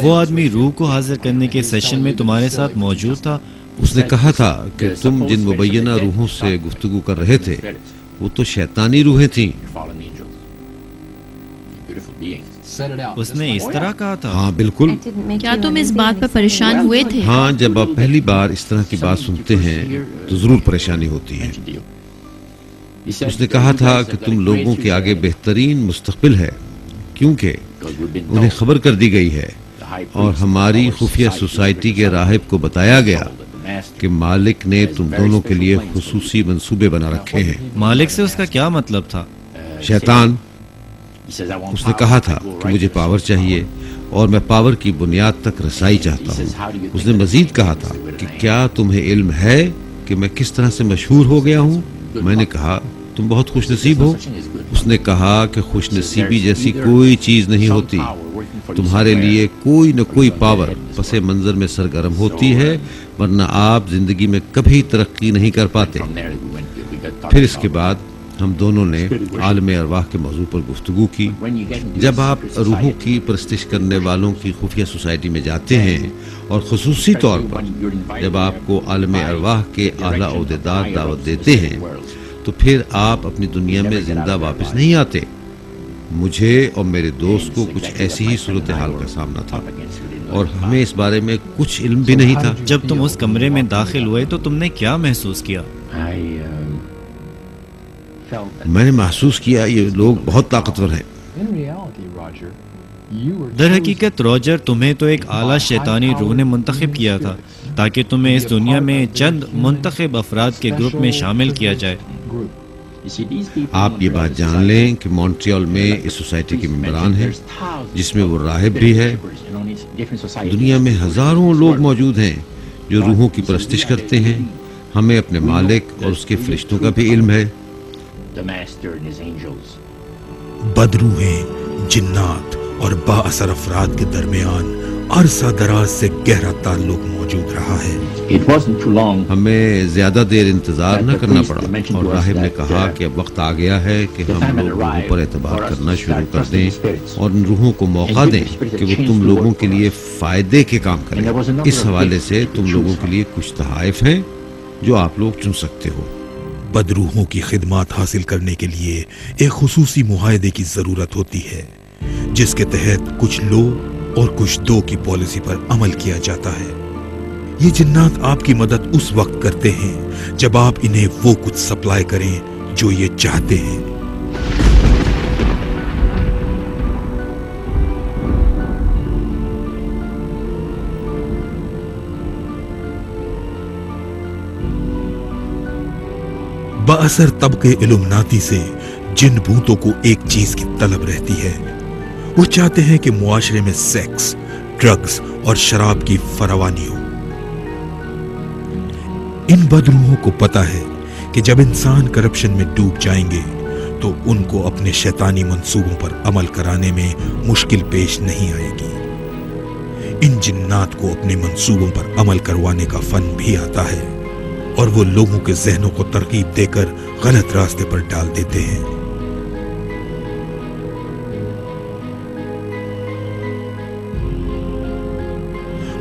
وہ آدمی روح کو حاضر کرنے کے سیشن میں تمہارے ساتھ موجود تھا؟ اس نے کہا تھا کہ تم جن مبینہ روحوں سے گفتگو کر رہے تھے وہ تو شیطانی روحیں تھیں۔ اس نے اس طرح کہا تھا؟ ہاں بالکل۔ کیا تم اس بات پر پریشان ہوئے تھے؟ ہاں، جب آپ پہلی بار اس طرح کی بات سنتے ہیں تو ضرور پریشانی ہوتی ہے۔ اس نے کہا تھا کہ تم لوگوں کے آگے بہترین مستقبل ہے، کیونکہ انہیں خبر کر دی گئی ہے اور ہماری خفیہ سوسائٹی کے راہب کو بتایا گیا کہ مالک نے تم دونوں کے لیے خصوصی منصوبے بنا رکھے ہیں۔ مالک سے اس کا کیا مطلب تھا؟ شیطان۔ اس نے کہا تھا کہ مجھے پاور چاہیے اور میں پاور کی بنیاد تک رسائی چاہتا ہوں۔ اس نے مزید کہا تھا کہ کیا تمہیں علم ہے کہ میں کس طرح سے مشہور ہو گیا ہوں؟ میں نے کہا تم بہت خوش نصیب ہو۔ اس نے کہا کہ خوش نصیبی جیسی کوئی چیز نہیں ہوتی، تمہارے لیے کوئی نہ کوئی پاور پس منظر میں سرگرم ہوتی ہے، ورنہ آپ زندگی میں کبھی ترقی نہیں کر پاتے۔ پھر اس کے بعد ہم دونوں نے عالم ارواح کے موضوع پر گفتگو کی۔ جب آپ روحوں کی پرستش کرنے والوں کی خفیہ سوسائٹی میں جاتے ہیں اور خصوصی طور پر جب آپ کو عالم ارواح کے اعلیٰ عہدیدار دعوت دیتے ہیں تو پھر آپ اپنی دنیا میں زندہ واپس نہیں آتے۔ مجھے اور میرے دوست کو کچھ ایسی ہی صورتحال کا سامنا تھا اور ہمیں اس بارے میں کچھ علم بھی نہیں تھا۔ جب تم اس کمرے میں داخل ہوئے تو تم نے کیا محسوس کیا؟ میں نے محسوس کیا یہ لوگ بہت طاقتور ہیں۔ در حقیقت روجر، تمہیں تو ایک اعلیٰ شیطانی روح نے منتخب کیا تھا تاکہ تمہیں اس دنیا میں چند منتخب افراد کے گروپ میں شامل کیا جائے۔ آپ یہ بات جان لیں کہ مونٹریال میں اس سوسائٹی کے ممبران ہیں جس میں وہ راہب بھی ہے۔ دنیا میں ہزاروں لوگ موجود ہیں جو روحوں کی پرستش کرتے ہیں۔ ہمیں اپنے مالک اور اس کے فرشتوں کا بھی علم ہے۔ بدروحیں، جنات اور با اثر افراد کے درمیان عرصہ دراز سے گہرا تعلق موجود رہا ہے۔ ہمیں زیادہ دیر انتظار نہ کرنا پڑا اور راہب نے کہا کہ اب وقت آ گیا ہے کہ ہم لوگ روحوں پر اعتبار کرنا شروع کر دیں اور ان روحوں کو موقع دیں کہ وہ تم لوگوں کے لیے فائدے کے کام کریں۔ اس حوالے سے تم لوگوں کے لیے کچھ تحائف ہیں جو آپ لوگ چن سکتے ہو۔ بدروحوں کی خدمات حاصل کرنے کے لیے ایک خصوصی معاہدے کی ضرورت ہوتی ہے جس کے تحت کچھ لو اور کچھ دو کی پالیسی پر عمل کیا جاتا ہے۔ یہ جنات آپ کی مدد اس وقت کرتے ہیں جب آپ انہیں وہ کچھ سپلائی کریں جو یہ چاہتے ہیں۔ بااثر طبقے علمناتی سے جن بھوتوں کو ایک چیز کی طلب رہتی ہے، وہ چاہتے ہیں کہ معاشرے میں سیکس، ڈرگز اور شراب کی فراوانی ہو۔ ان بدروحوں کو پتا ہے کہ جب انسان کرپشن میں ڈوب جائیں گے تو ان کو اپنے شیطانی منصوبوں پر عمل کرانے میں مشکل پیش نہیں آئے گی۔ ان جنات کو اپنے منصوبوں پر عمل کروانے کا فن بھی آتا ہے اور وہ لوگوں کے ذہنوں کو ترغیب دے کر غلط راستے پر ڈال دیتے ہیں۔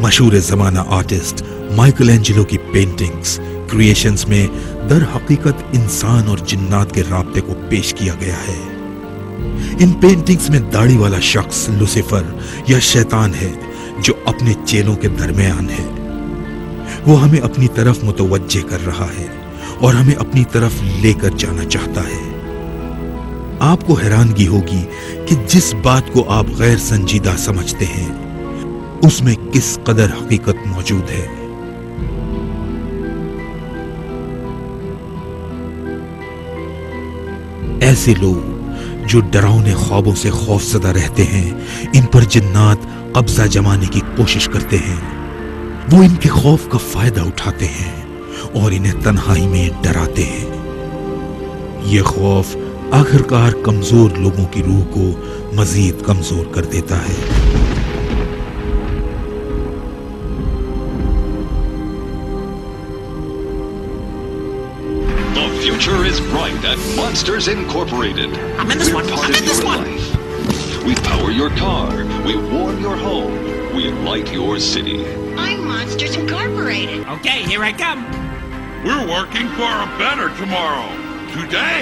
مشہور زمانہ آرٹسٹ مائیکل اینجلو کی پینٹنگز، کریشنز میں در حقیقت انسان اور جنات کے رابطے کو پیش کیا گیا ہے۔ ان پینٹنگز میں داڑھی والا شخص لوسیفر یا شیطان ہے جو اپنے چیلوں کے درمیان ہے۔ وہ ہمیں اپنی طرف متوجہ کر رہا ہے اور ہمیں اپنی طرف لے کر جانا چاہتا ہے۔ آپ کو حیرانگی ہوگی کہ جس بات کو آپ غیر سنجیدہ سمجھتے ہیں اس میں کس قدر حقیقت موجود ہے۔ ایسے لوگ جو ڈراؤنے خوابوں سے خوف زدہ رہتے ہیں، ان پر جنات قبضہ جمانے کی کوشش کرتے ہیں۔ وہ ان کے خوف کا فائدہ اٹھاتے ہیں اور انہیں تنہائی میں ڈراتے ہیں۔ یہ خوف آخرکار کمزور لوگوں کی روح کو مزید کمزور کر دیتا ہے۔ The future is bright at Monsters Incorporated. I'm in this one. I'm in this one. We power your car. We warm your home. We light your city. I'm Monsters Incorporated. Okay, here I come. We're working for a better tomorrow. Today.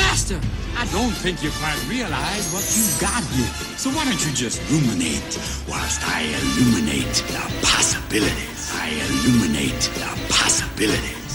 Master, I don't think you quite realize what you got here. So why don't you just ruminate whilst I illuminate the possibilities. I illuminate the possibilities.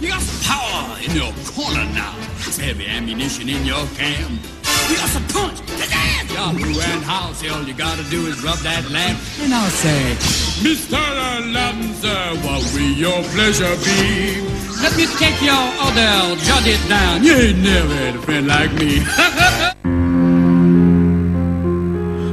You got some power in your corner now. Heavy ammunition in your camp. You got some punch. Yahoo and house, all you gotta do is rub that lamp, and I'll say, Mr. Aladdin, sir, what will your pleasure be? Let me take your order, jot it down. You ain't never had a friend like me.